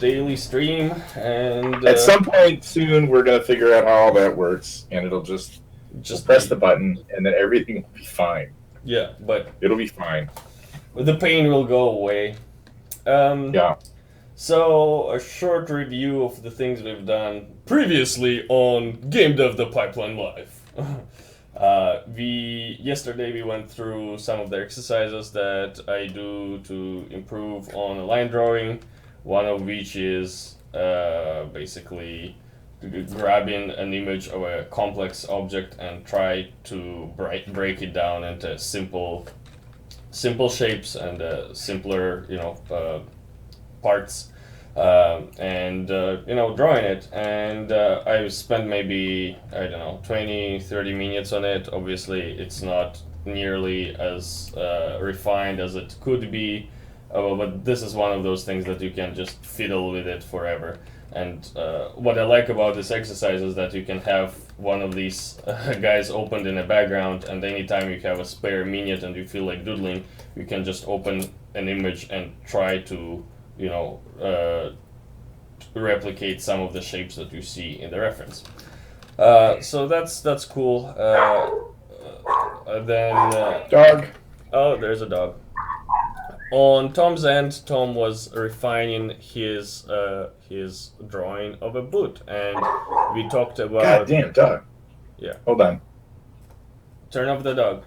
daily stream, and At some point soon, we're gonna figure out how all that works, and it'll just press the button, and then everything will be fine. Yeah, but it'll be fine. The pain will go away. Yeah. So, a short review of the things we've done previously on GameDev the Pipeline Live. Yesterday we went through some of the exercises that I do to improve on line drawing. One of which is basically grabbing an image of a complex object and try to break it down into simple shapes and simpler parts, and drawing it. And I spent maybe, I don't know, 20-30 minutes on it. Obviously it's not nearly as refined as it could be, but this is one of those things that you can just fiddle with it forever. And what I like about this exercise is that you can have one of these guys opened in the background, and anytime you have a spare minute and you feel like doodling, you can just open an image and try to replicate some of the shapes that you see in the reference. So that's cool. Then dog. Oh, there's a dog. On Tom's end, Tom was refining his drawing of a boot, and we talked about. Goddamn dog. Yeah. Hold on. Turn off the dog.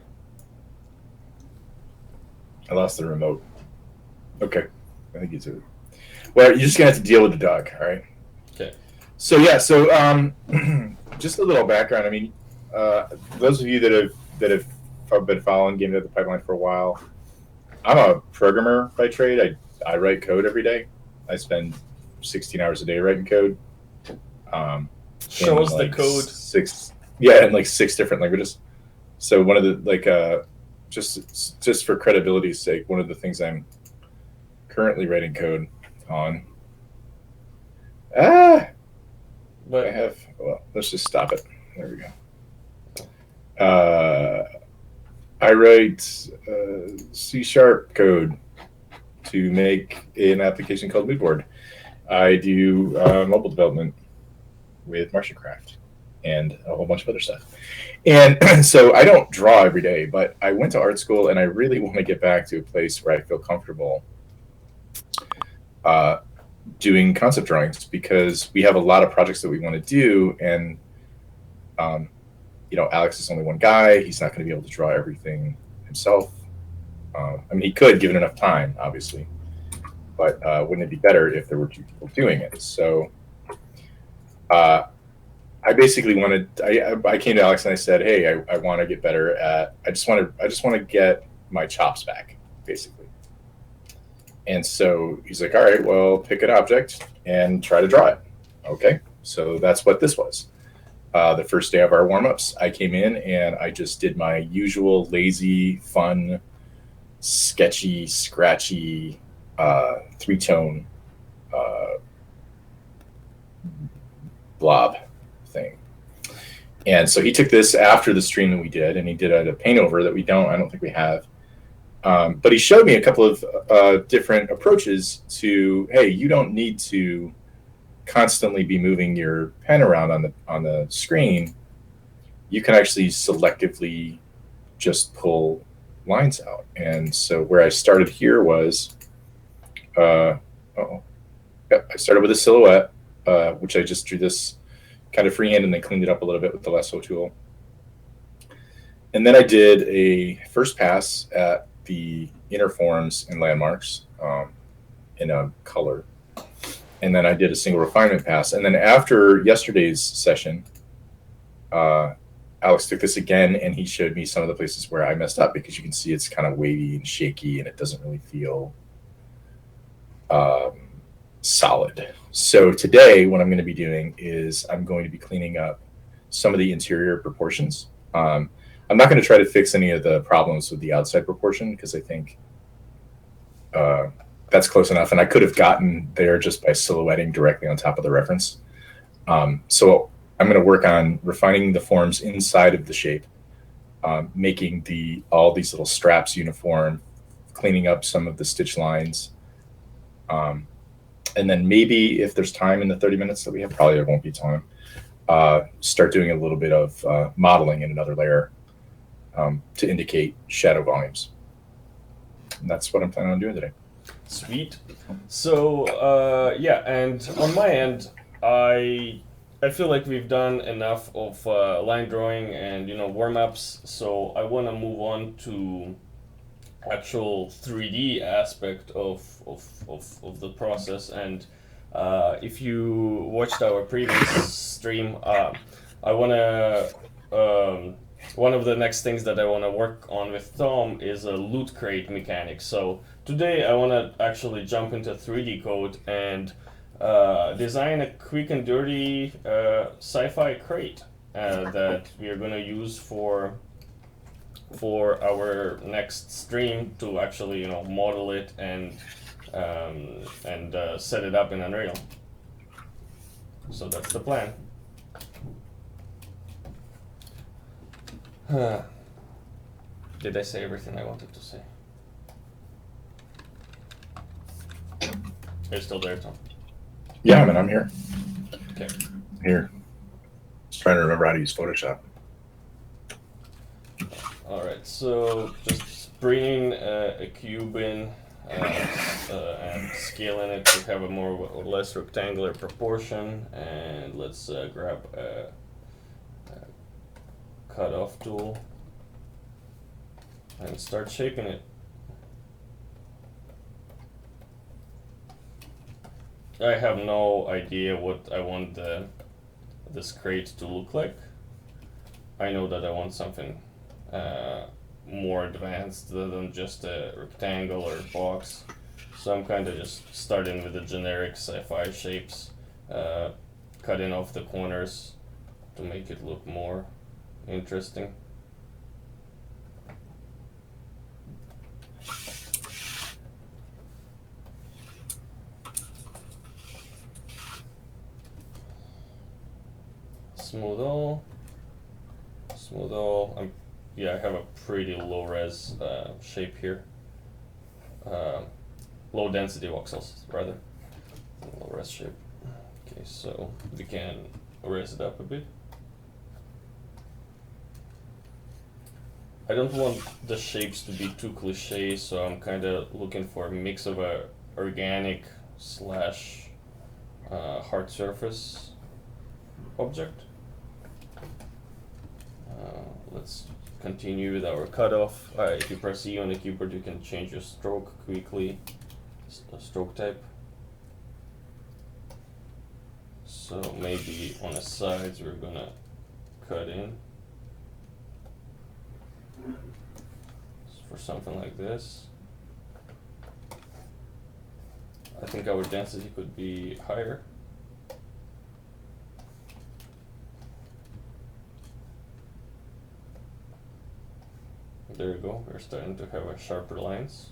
I lost the remote. Okay, I think you do. Well, you're just gonna have to deal with the dog, all right? Okay. So just a little background. I mean, those of you that have been following GameDev the Pipeline for a while, I'm a programmer by trade. I write code every day. I spend 16 hours a day writing code. Show us the code. In like 6 different languages. So one of the just for credibility's sake, one of the things I'm currently writing code on. But I have. Well, let's just stop it. There we go. I write C# code to make an application called Moodboard. I do mobile development with MartianCraft and a whole bunch of other stuff. And so I don't draw every day, but I went to art school, and I really want to get back to a place where I feel comfortable doing concept drawings, because we have a lot of projects that we want to do, and Alex is only one guy. He's not going to be able to draw everything himself. I mean, he could, given enough time, obviously. But wouldn't it be better if there were 2 people doing it? So I basically wanted. I came to Alex and I said, "Hey, I want to get better at. I just want to get my chops back, basically." And so he's like, "All right, well, pick an object and try to draw it." Okay, so that's what this was. The first day of our warm-ups, I came in and I just did my usual lazy, fun, sketchy, scratchy 3-tone blob thing. And so he took this after the stream that we did, and he did a paint over that I don't think we have. But he showed me a couple of different approaches to, hey, you don't need to constantly be moving your pen around on the screen. You can actually selectively just pull lines out. And so where I started here was, I started with a silhouette, which I just drew this kind of freehand and then cleaned it up a little bit with the lasso tool. And then I did a first pass at the inner forms and landmarks in a color. And then I did a single refinement pass. And then after yesterday's session, Alex took this again, and he showed me some of the places where I messed up, because you can see it's kind of wavy and shaky, and it doesn't really feel solid. So today, what I'm going to be doing is I'm going to be cleaning up some of the interior proportions. I'm not going to try to fix any of the problems with the outside proportion, because I think that's close enough, and I could have gotten there just by silhouetting directly on top of the reference. So I'm going to work on refining the forms inside of the shape, making all these little straps uniform, cleaning up some of the stitch lines, and And then maybe if there's time in the 30 minutes that we have, probably there won't be time, start doing a little bit of modeling in another layer to indicate shadow volumes. And that's what I'm planning on doing today. Sweet. So yeah, and on my end, I feel like we've done enough of line drawing and warm-ups, so I want to move on to actual 3D aspect of the process. And if you watched our previous stream, I want to one of the next things that I want to work on with Tom is a loot crate mechanic. So today I want to actually jump into 3D-Coat and design a quick and dirty sci-fi crate that we are going to use for our next stream to actually model it and set it up in Unreal. So that's the plan. Did I say everything I wanted to say? Are you still there, Tom? Yeah, man, I'm here. Okay. Here. Just trying to remember how to use Photoshop. Alright, so just bringing a cube in and scaling it to have a more or less rectangular proportion, and let's grab a cut-off tool and start shaping it. I have no idea what I want this crate to look like. I know that I want something more advanced than just a rectangle or box, so I'm kind of just starting with the generic sci-fi shapes, cutting off the corners to make it look more interesting. Smooth all. Yeah, I have a pretty low res shape here. Low density voxels, rather. Low res shape. Okay, so we can raise it up a bit. I don't want the shapes to be too cliche, so I'm kind of looking for a mix of a organic slash hard surface object. Let's continue with our cutoff. If you press E on the keyboard, you can change your stroke quickly, stroke type. So maybe on the sides we're gonna cut in for something like this. I think our density could be higher. There you go, we're starting to have a sharper lines.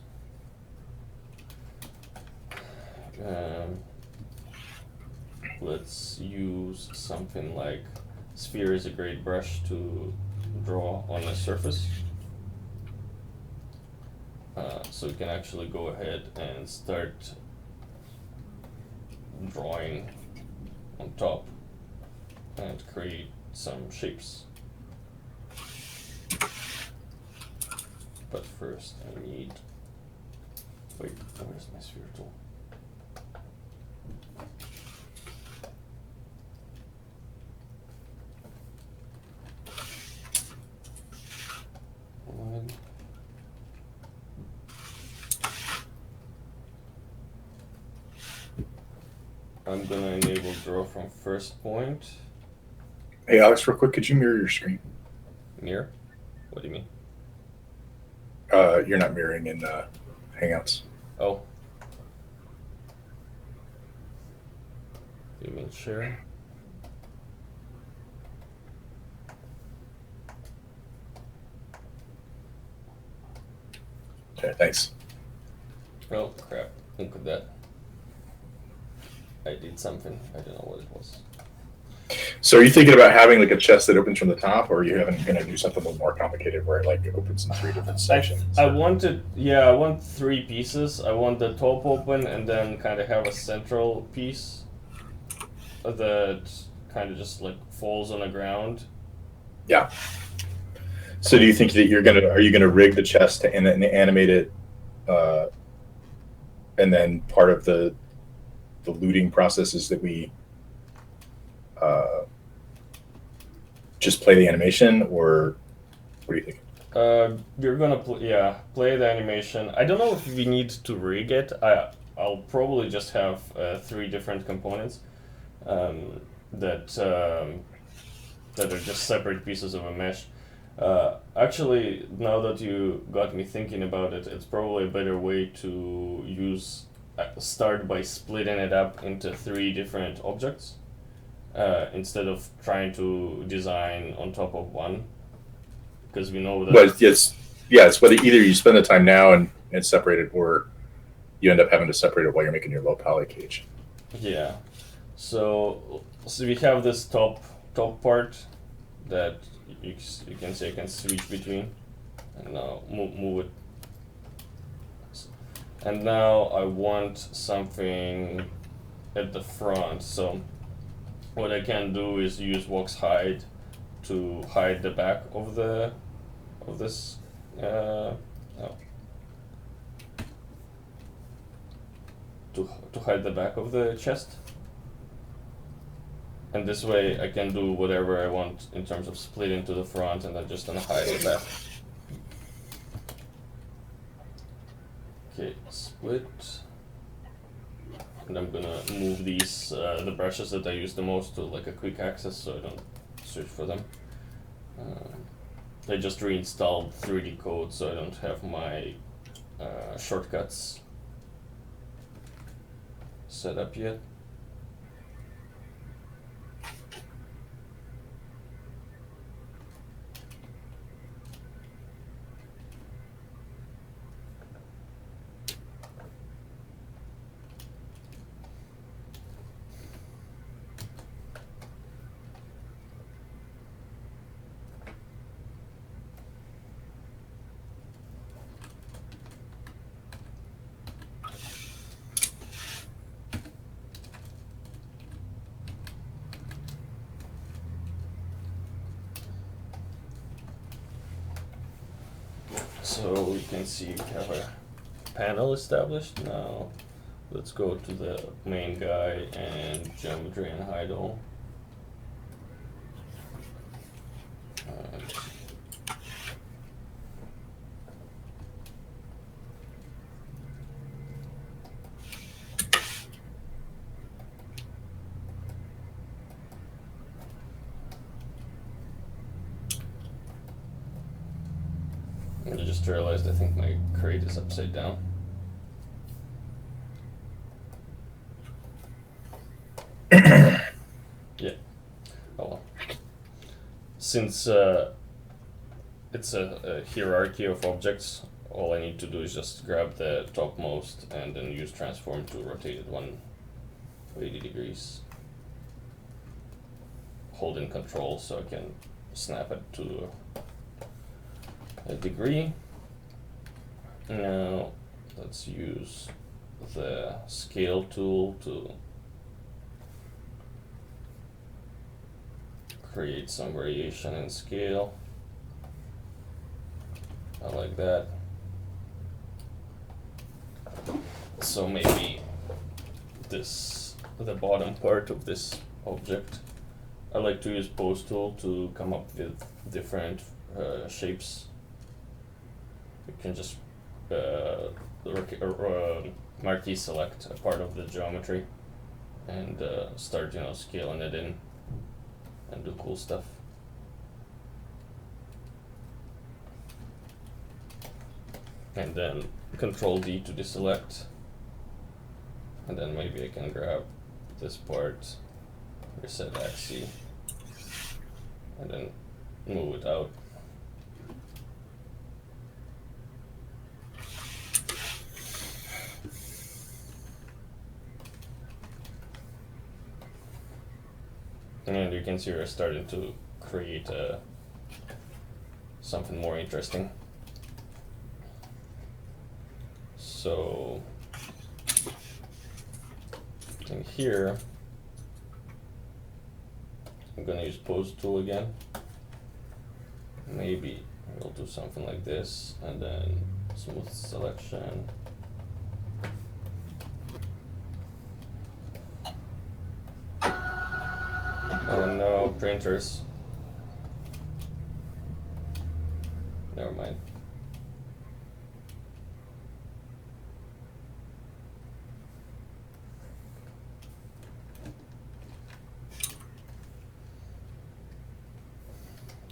Let's use something like sphere is a great brush to draw on the surface. So we can actually go ahead and start drawing on top and create some shapes. But first I need, wait, where's my sphere tool? I'm gonna enable draw from first point. Hey Alex, real quick, could you mirror your screen? Mirror? What do you mean? You're not mirroring in Hangouts. Oh. You mean share? Okay, thanks. Oh crap, look at that. I did something, I don't know what it was. So are you thinking about having like a chest that opens from the top, or are you going to do something a little more complicated where it like opens in 3 different sections? I wanted, yeah, I want 3 pieces. I want the top open and then kind of have a central piece that kind of just like falls on the ground. Yeah. So do you think that are you gonna rig the chest to and animate it, and then part of the looting process is that we just play the animation, or what do you think? You're gonna play the animation. I don't know if we need to rig it. I'll probably just have 3 different components that that are just separate pieces of a mesh. Actually, now that you got me thinking about it, it's probably a better way to start by splitting it up into 3 different objects instead of trying to design on top of one. Because we know that. But it's whether either you spend the time now and separate it, or you end up having to separate it while you're making your low poly cage. Yeah. So we have this top part that you can say I can switch between, and now move it. And now I want something at the front. So what I can do is use Vox hide to hide the back of this. To hide the back of the chest. And this way I can do whatever I want in terms of splitting to the front and then just hide the back. Okay, split. And I'm gonna move these, the brushes that I use the most to like a quick access so I don't search for them. I just reinstalled 3D-Coat so I don't have my shortcuts set up yet. So we can see we have a panel established. Now let's go to the main guy and geometry and hide all. I just realized I think my crate is upside down. Yeah. Oh well. Since it's a hierarchy of objects, all I need to do is just grab the topmost and then use transform to rotate it 180 degrees. Holding control so I can snap it to a degree. Now let's use the scale tool to create some variation in scale. I like that. So maybe the bottom part of this object, I like to use pose tool to come up with different shapes. You can just marquee select a part of the geometry and start scaling it in and do cool stuff. And then Control D to deselect, and then maybe I can grab this part, reset axis, and then move it out. And you can see we're starting to create something more interesting. So in here, I'm gonna use pose tool again. Maybe we'll do something like this, and then smooth selection. Oh no, printers. Never mind.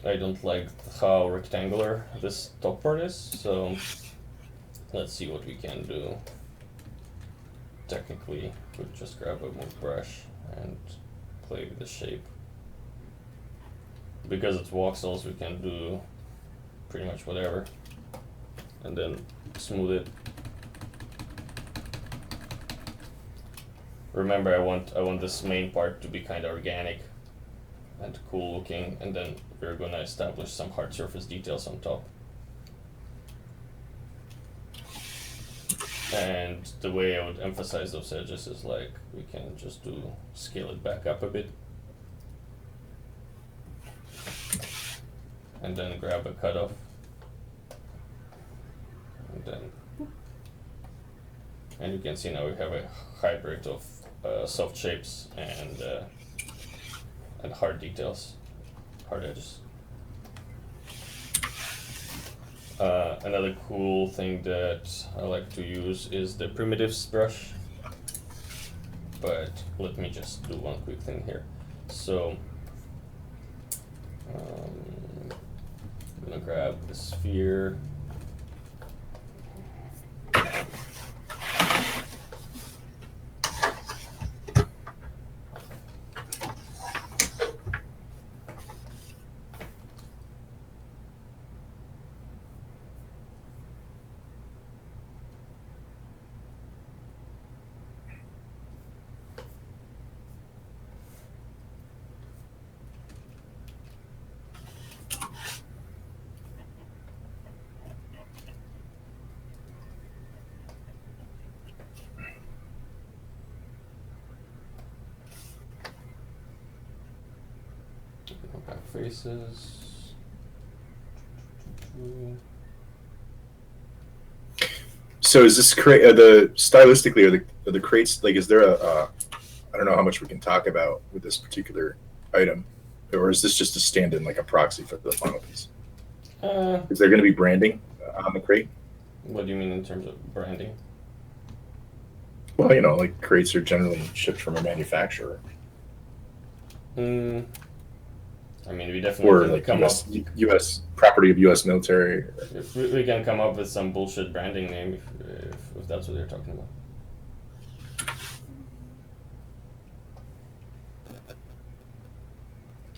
I don't like how rectangular this top part is, so let's see what we can do. Technically, we just grab a move brush and play with the shape. Because it's voxels, we can do pretty much whatever, and then smooth it. Remember, I want this main part to be kind of organic and cool looking, and then we're gonna establish some hard surface details on top. And the way I would emphasize those edges is like we can just scale it back up a bit, and then grab a cutoff, and you can see now we have a hybrid of soft shapes and hard details, hard edges. Another cool thing that I like to use is the primitives brush, but let me just do one quick thing here. So I'm gonna grab the sphere. Back faces. So is this the stylistically are the crates, like, is there a I don't know how much we can talk about with this particular item, or is this just a stand-in, like a proxy for the final piece? Is there going to be branding on the crate? What do you mean in terms of branding? Well, you know, like crates are generally shipped from a manufacturer. I mean, we definitely or can like come US, up. U.S. property of U.S. military. If we can come up with some bullshit branding name if that's what they're talking about.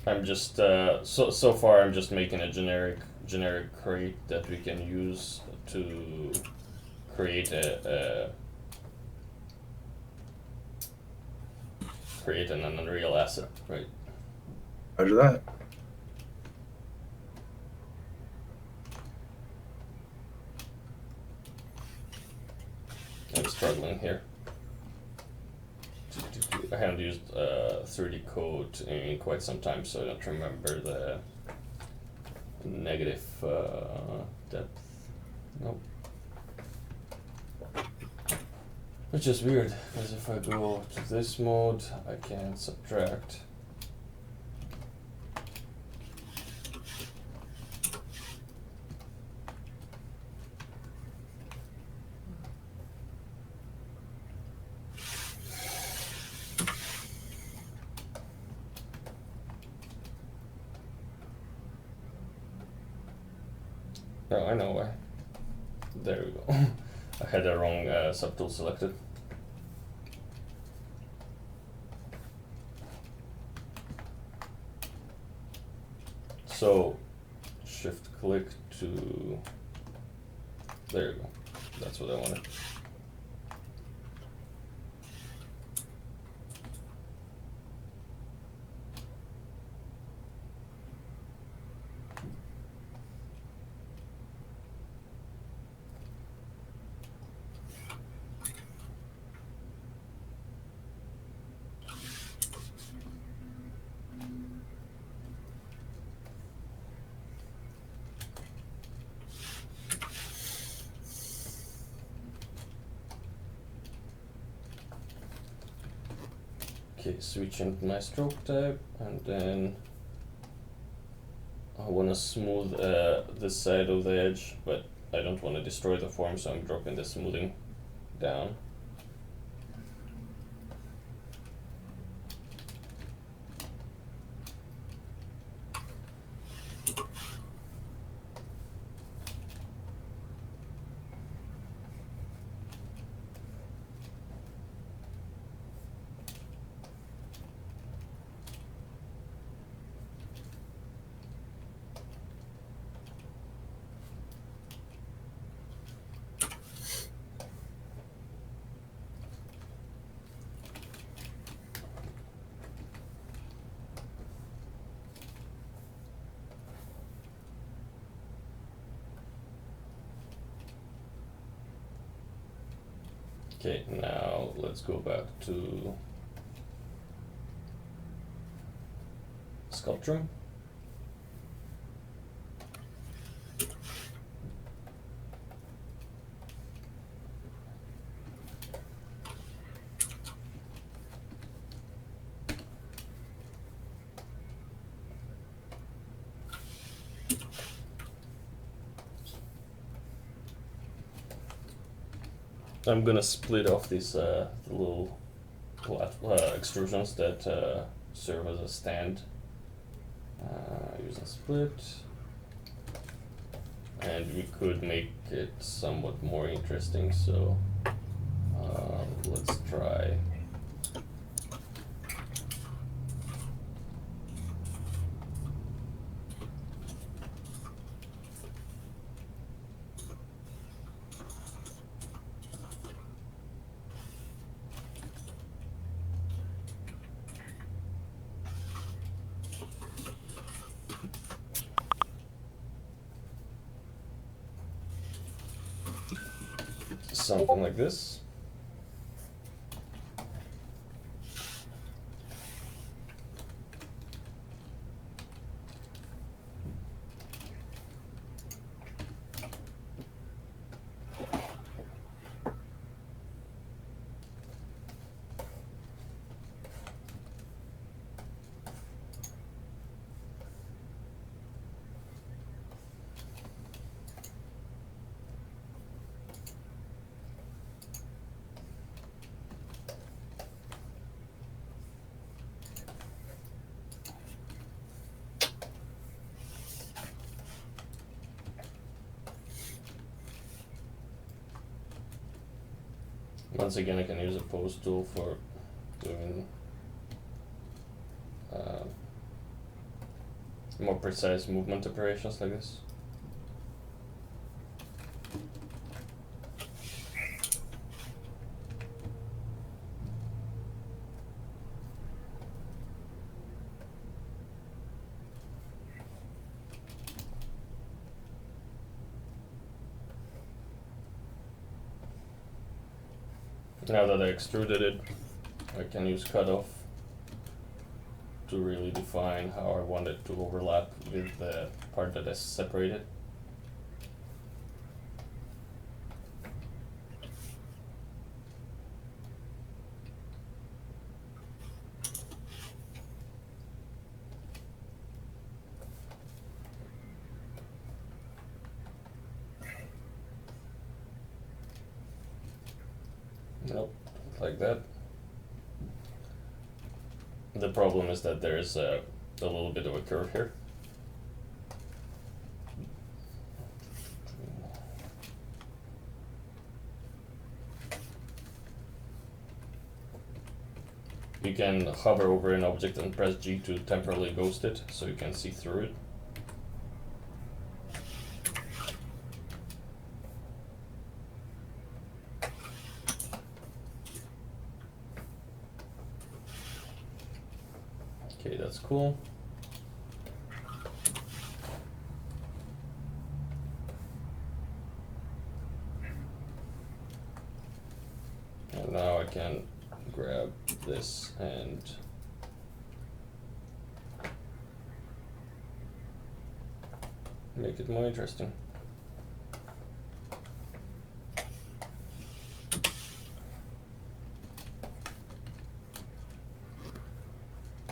I'm just so far I'm just making a generic crate that we can use to create create an Unreal asset, right? Roger that. I'm struggling here. I haven't used 3D-Coat in quite some time, so I don't remember the negative depth. Nope. Which is weird, because if I go to this mode, I can subtract. Oh, I know why. There we go. I had the wrong subtool selected. So, shift click to, there you go. That's what I wanted. Okay, switching my stroke type, and then I want to smooth this side of the edge, but I don't want to destroy the form, so I'm dropping the smoothing down. Okay, now let's go back to sculpture. I'm gonna split off these little extrusions that serve as a stand. Use a split, and we could make it somewhat more interesting. So let's try. Something like this. Once again, I can use a pose tool for doing more precise movement operations like this. Now that I extruded it, I can use cutoff to really define how I want it to overlap with the part that is separated. Nope, like that. The problem is that there's a little bit of a curve here. You can hover over an object and press G to temporarily ghost it, so you can see through it. Okay, that's cool. And now I can grab this and make it more interesting.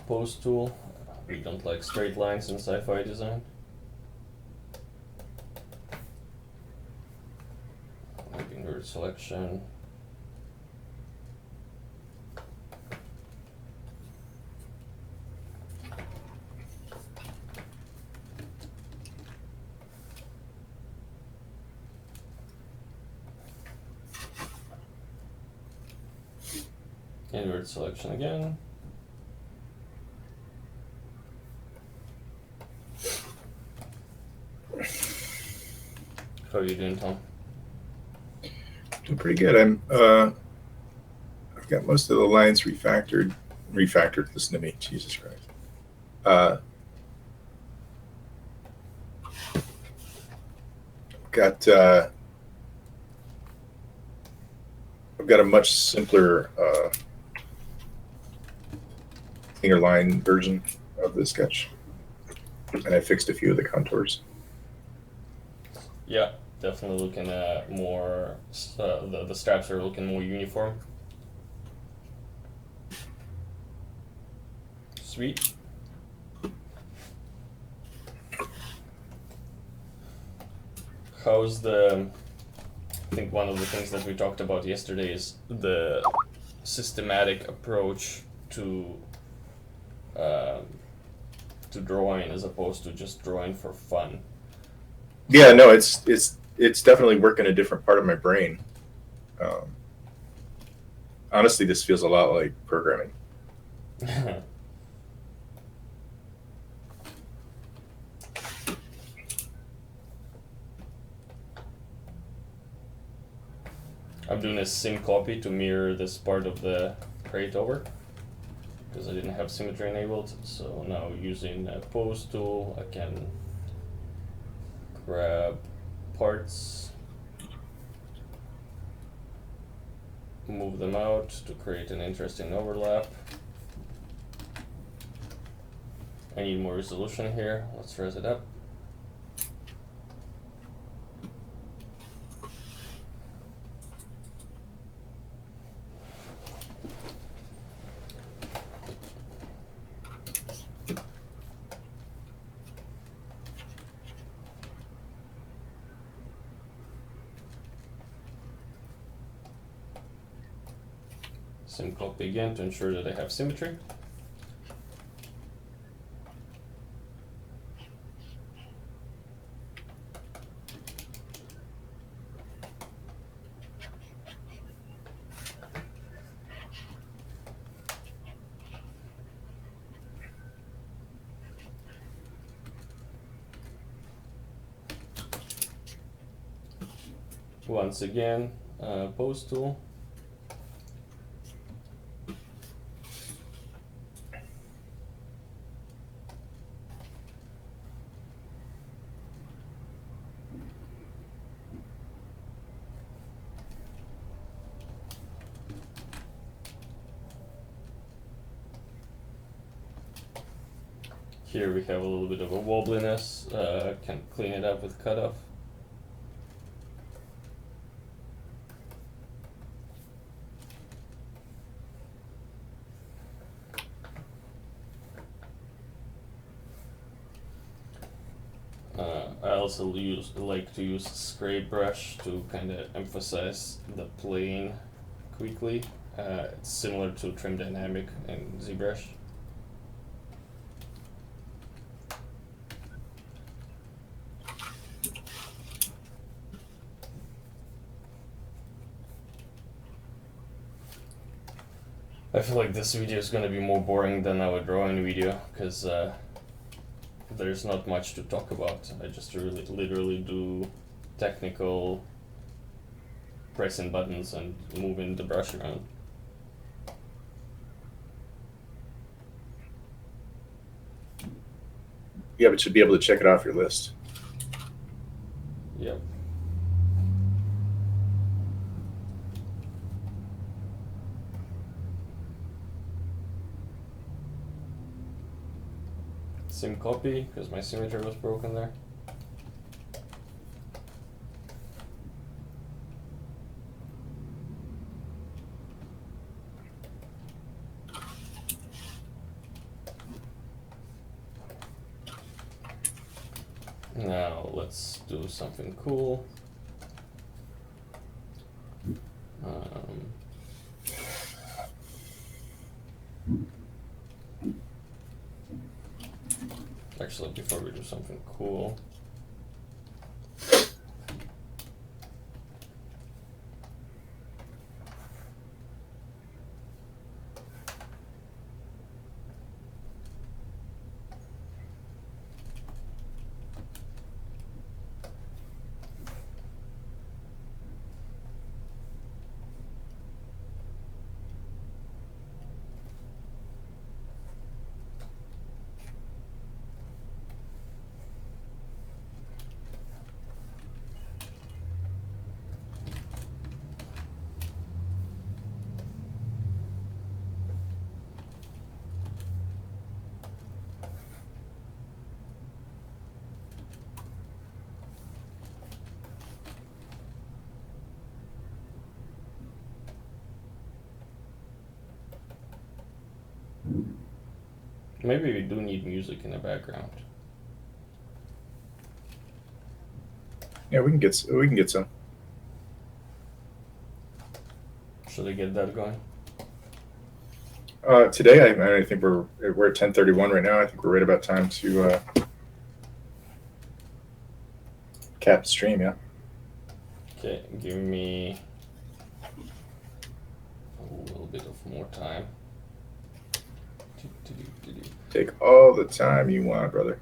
pose tool. We don't like straight lines in sci-fi design. Invert selection. Invert selection again. How are you doing, Tom? Doing pretty good. I've got most of the lines refactored. Listen to me, Jesus Christ. I've got a much simpler cleaner line version of the sketch, and I fixed a few of the contours. Yeah, definitely looking at more. The straps are looking more uniform. Sweet. How's the? I think one of the things that we talked about yesterday is the systematic approach to drawing as opposed to just drawing for fun. Yeah, no, it's definitely working a different part of my brain. Honestly, this feels a lot like programming. I'm doing a sim copy to mirror this part of the crate over because I didn't have symmetry enabled. So now using a pose tool, I can grab parts, move them out to create an interesting overlap. I need more resolution here. Let's raise it up. Sim copy again to ensure that I have symmetry. Once again, pose tool. Here we have a little bit of a wobbliness, can clean it up with cutoff. I also like to use scrape brush to kind of emphasize the plane quickly. It's similar to trim dynamic and ZBrush. I feel like this video is going to be more boring than our drawing video because there's not much to talk about. I just literally do technical pressing buttons and moving the brush around. Yeah, but you'll be able to check it off your list. Yep. Sim copy, because my symmetry was broken there. Now let's do something cool. Actually, before we do something cool, maybe we do need music in the background. Yeah, we can get some. Should I get that going? Today, I think we're at 10:31 right now. I think we're right about time to cap the stream. Yeah. Okay, give me a little bit of more time. Take all the time you want, brother.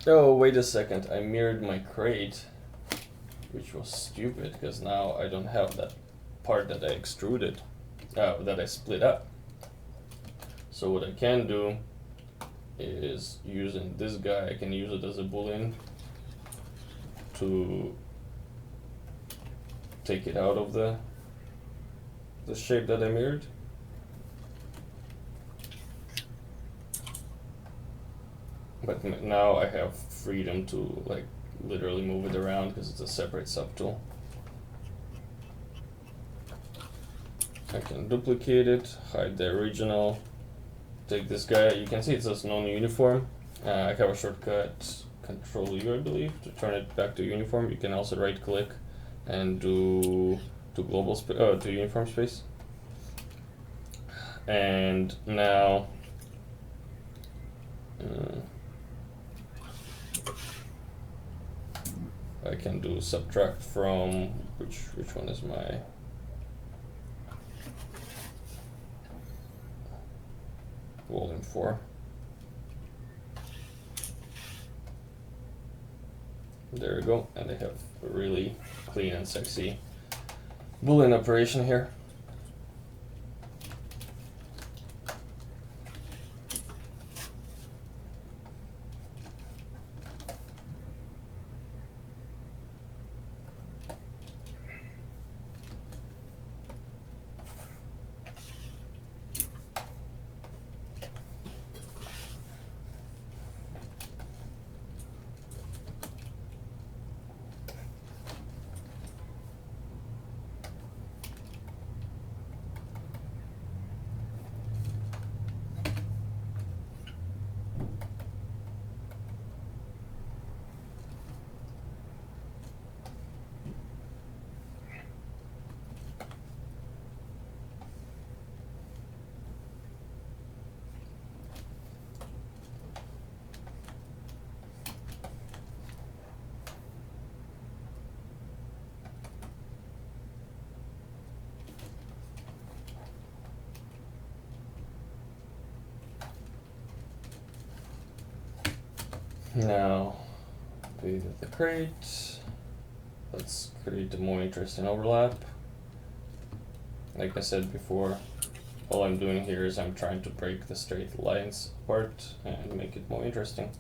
Oh, wait a second. I mirrored my crate, which was stupid because now I don't have that part that I extruded, that I split up. So what I can do is using this guy, I can use it as a boolean to take it out of the shape that I mirrored. But now I have freedom to like literally move it around because it's a separate subtool. I can duplicate it, hide the original, take this guy. You can see it says non-uniform. I have a shortcut, Control U, I believe, to turn it back to uniform. You can also right click and do to uniform space. And now I can do subtract from which one is my volume 4. There we go, and I have a really clean and sexy Boolean operation here. Now, with the crate, let's create a more interesting overlap. Like I said before, all I'm doing here is I'm trying to break the straight lines apart and make it more interesting.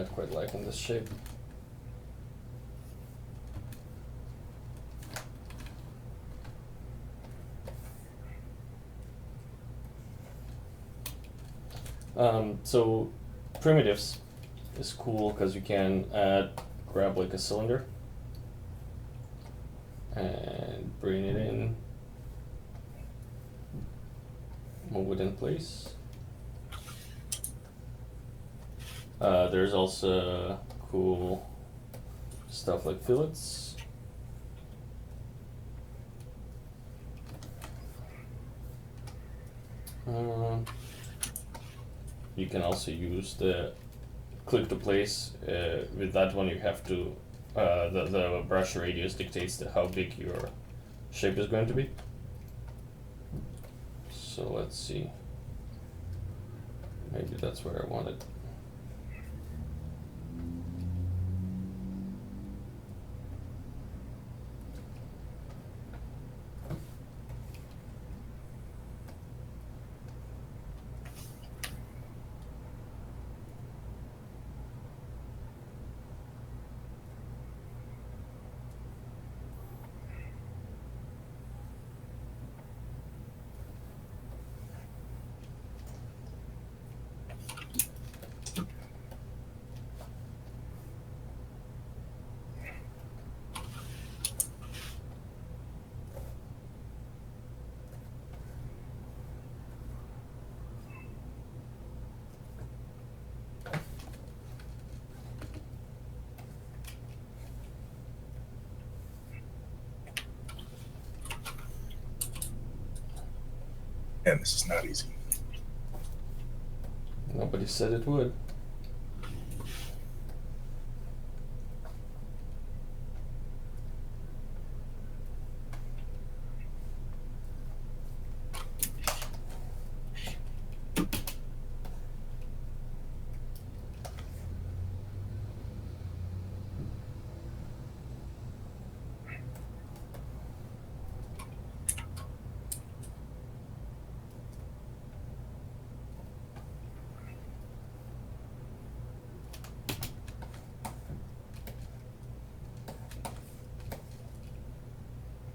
quite liking this shape. So primitives is cool because you can grab like a cylinder and bring it in, move it in place. There's also cool stuff like fillets. You can also use the click to place. With that one you have to, the brush radius dictates how big your shape is going to be. So let's see, maybe that's where I want it. And this is not easy. Nobody said it would.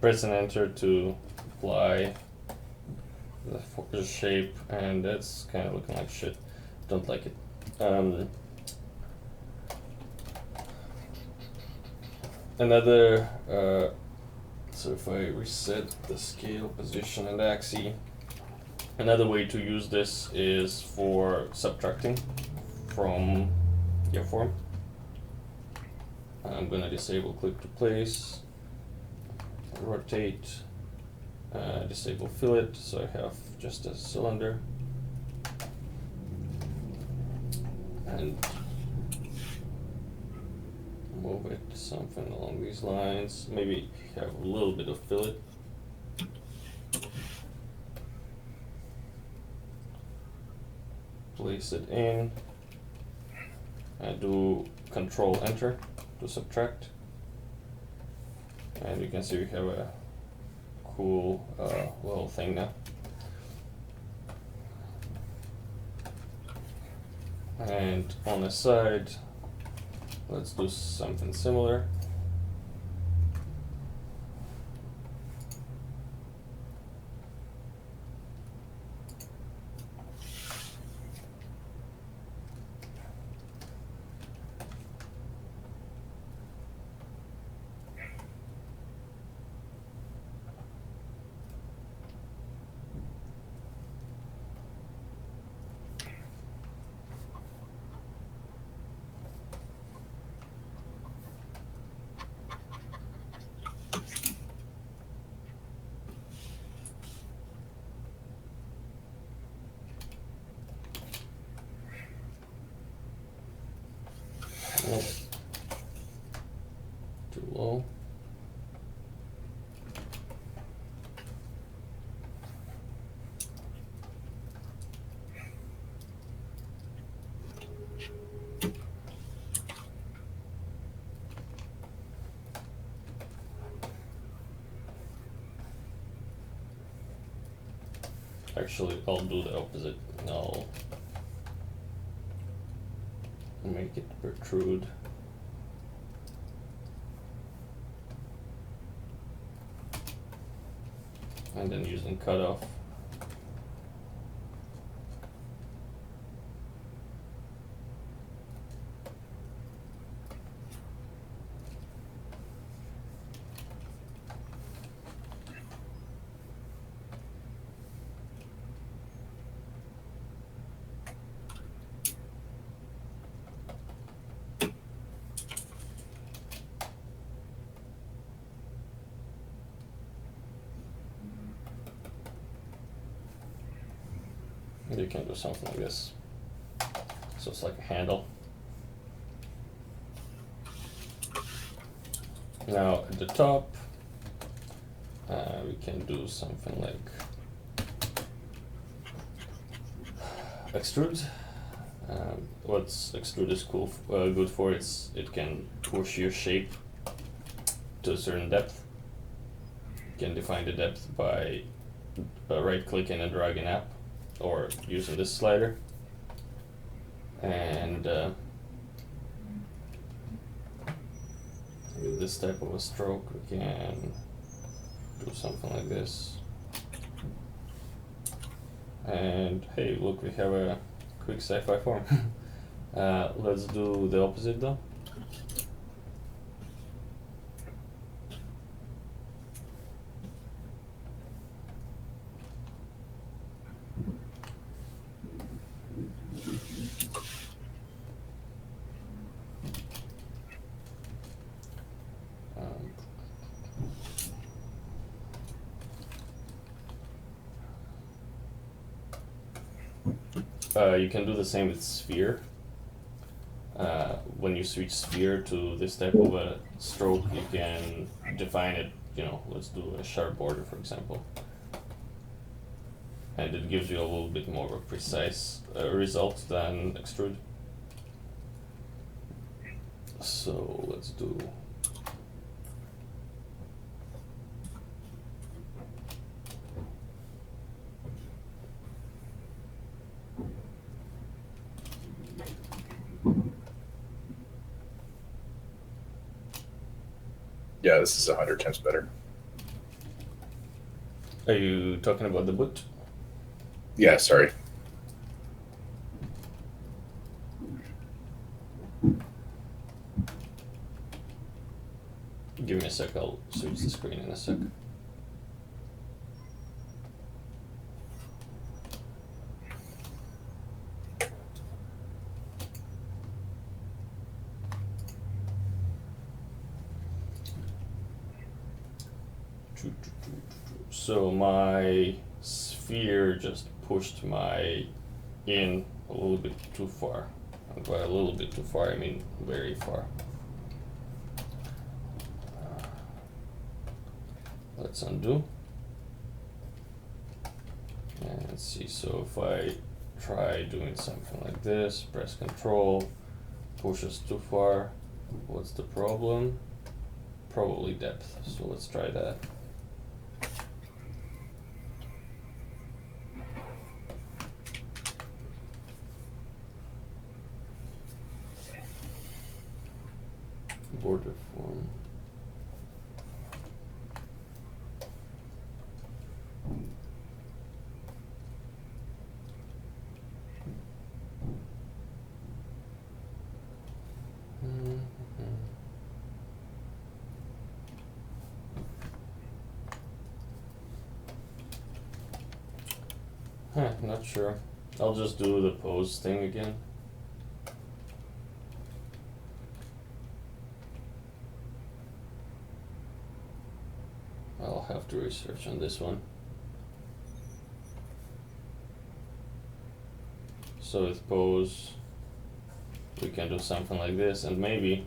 Press and enter to apply the shape, and that's kind of looking like shit. Don't like it. Another, so if I reset the scale, position, and axis, another way to use this is for subtracting from your form. I'm gonna disable click to place, rotate, disable fillet, so I have just a cylinder, and move it something along these lines. Maybe have a little bit of fillet. Place it in, and do Control Enter to subtract. And you can see we have a cool little thing now. And on the side, let's do something similar. Nope. Too low. Actually, I'll do the opposite. I'll make it protrude. And then using cutoff. You can do something like this. So it's like a handle. Now at the top, we can do something like extrude. What's extrude is good for? It can push your shape to a certain depth. You can define the depth by right-clicking and dragging up, or using this slider. And with this type of a stroke, we can do something like this. And hey, look, we have a quick sci-fi form. Let's do the opposite though. You can do the same with sphere. When you switch sphere to this type of a stroke, you can define it, let's do a sharp border, for example. And it gives you a little bit more of a precise result than extrude. So let's do Yeah, this is 100 times better. Are you talking about the boot? Yeah, sorry. Give me a sec, I'll switch the screen in a sec. So my sphere just pushed my in a little bit too far. And by a little bit too far, I mean very far. Let's undo. And let's see, so if I try doing something like this, press Control, pushes too far, what's the problem? Probably depth, so let's try that. Border form. Not sure. I'll just do the pose thing again. I'll have to research on this one. So with pose, we can do something like this, and maybe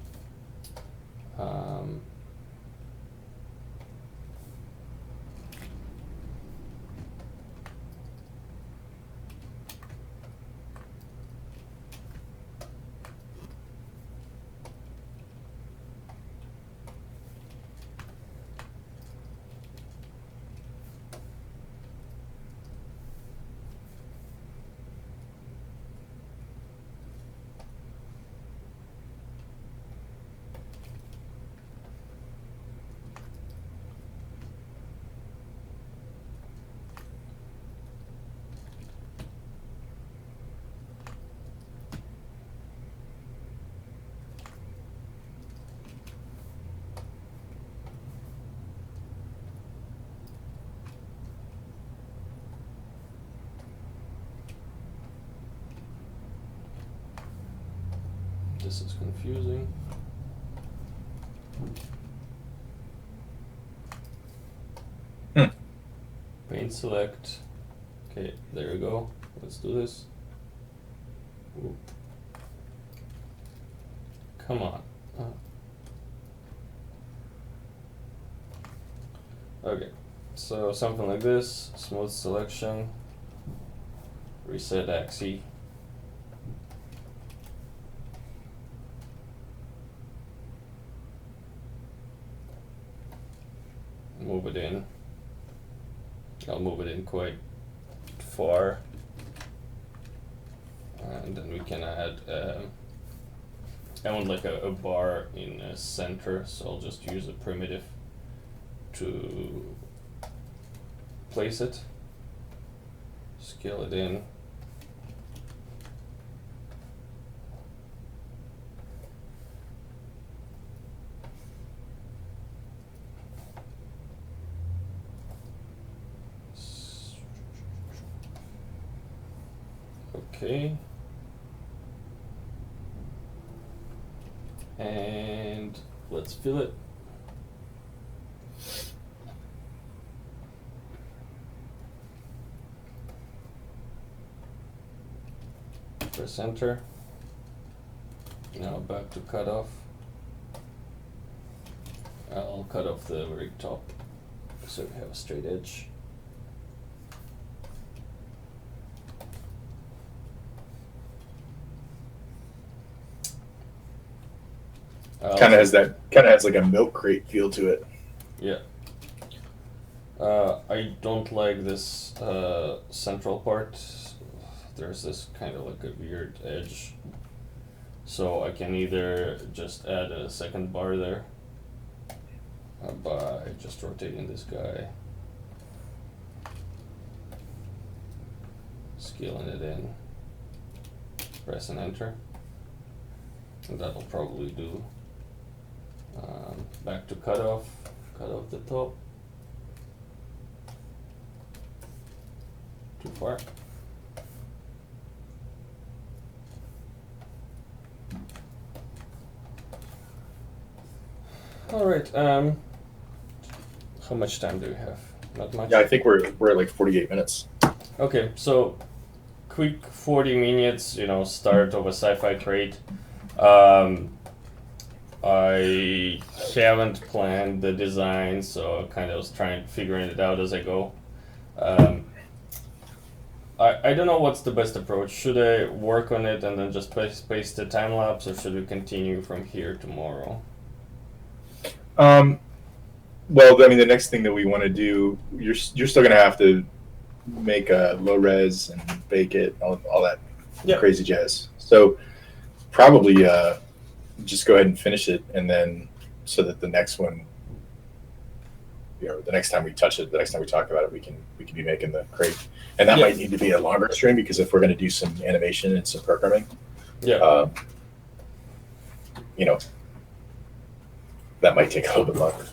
This is confusing. Paint select. Okay, there you go. Let's do this. Ooh. Come on. Okay, so something like this. Smooth selection. Reset axis. Move it in. I'll move it in quite far, and then we can add I want like a bar in the center, so I'll just use a primitive to place it, scale it in. Okay. And let's fill it. Press enter. Now back to cut off. I'll cut off the very top so we have a straight edge. Kind of has like a milk crate feel to it. Yeah. I don't like this central part. There's this kind of like a weird edge. So I can either just add a second bar there by just rotating this guy, scaling it in, press and enter, and that'll probably do. Back to cut off the top. Too far. All right. How much time do we have? Not much. Yeah, I think we're at like 48 minutes. Okay, so quick 40 minutes. Start of a sci-fi crate. I haven't planned the design, so I kind of was figuring it out as I go. I don't know what's the best approach. Should I work on it and then just paste the time lapse, or should we continue from here tomorrow? Well, I mean, the next thing that we want to do, you're still gonna have to make a low res and bake it, all that crazy jazz. So probably just go ahead and finish it, and then so that the next one, the next time we touch it, the next time we talk about it, we can be making the crate, and that might need to be a longer stream, because if we're going to do some animation and some programming, that might take a little bit longer.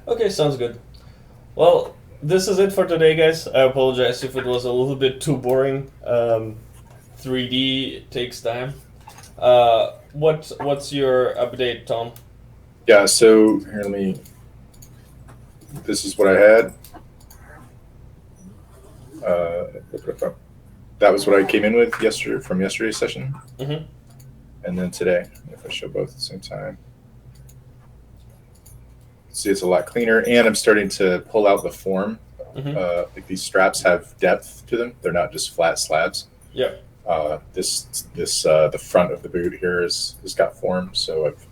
Okay, sounds good. Well, this is it for today, guys. I apologize if it was a little bit too boring. 3D takes time. What's your update, Tom? Yeah, so here, this is what I had. That was what I came in with from yesterday's session. Mm-hmm. And then today, if I show both at the same time. See, it's a lot cleaner, and I'm starting to pull out the form. Mm-hmm. Like these straps have depth to them; they're not just flat slabs. Yeah. The front of the boot here has got form, so I've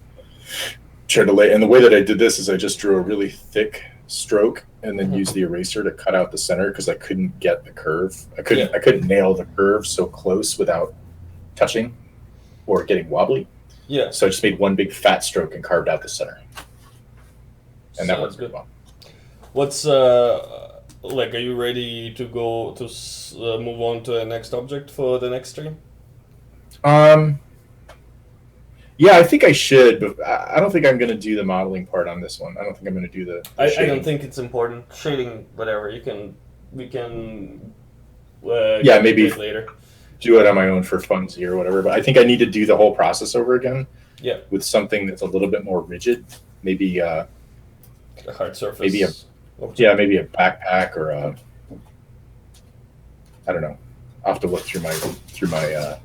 tried to lay. And the way that I did this is I just drew a really thick stroke and then used the eraser to cut out the center, because I couldn't get the curve. I couldn't nail the curve so close without touching or getting wobbly. Yeah. So I just made one big fat stroke and carved out the center. And that works good. Well. What's like? Are you ready to go to move on to the next object for the next stream? Yeah, I think I should, but I don't think I'm going to do the modeling part on this one. I don't think I'm going to do the I don't think it's important. Shading, whatever we can. Maybe it later. do it on my own for funsies or whatever. But I think I need to do the whole process over again. Yeah. With something that's a little bit more rigid, maybe A hard surface. maybe a backpack or a, I don't know. I'll have to look through my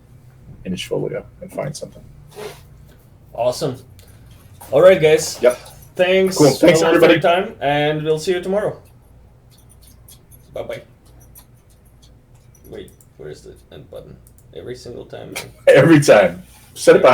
image folio and find something. Awesome. All right, guys. Yep. Thanks. Cool. Thanks, for everybody. your time, and we'll see you tomorrow. Bye-bye. Wait, where's the end button? Every single time. Every time. Set it back.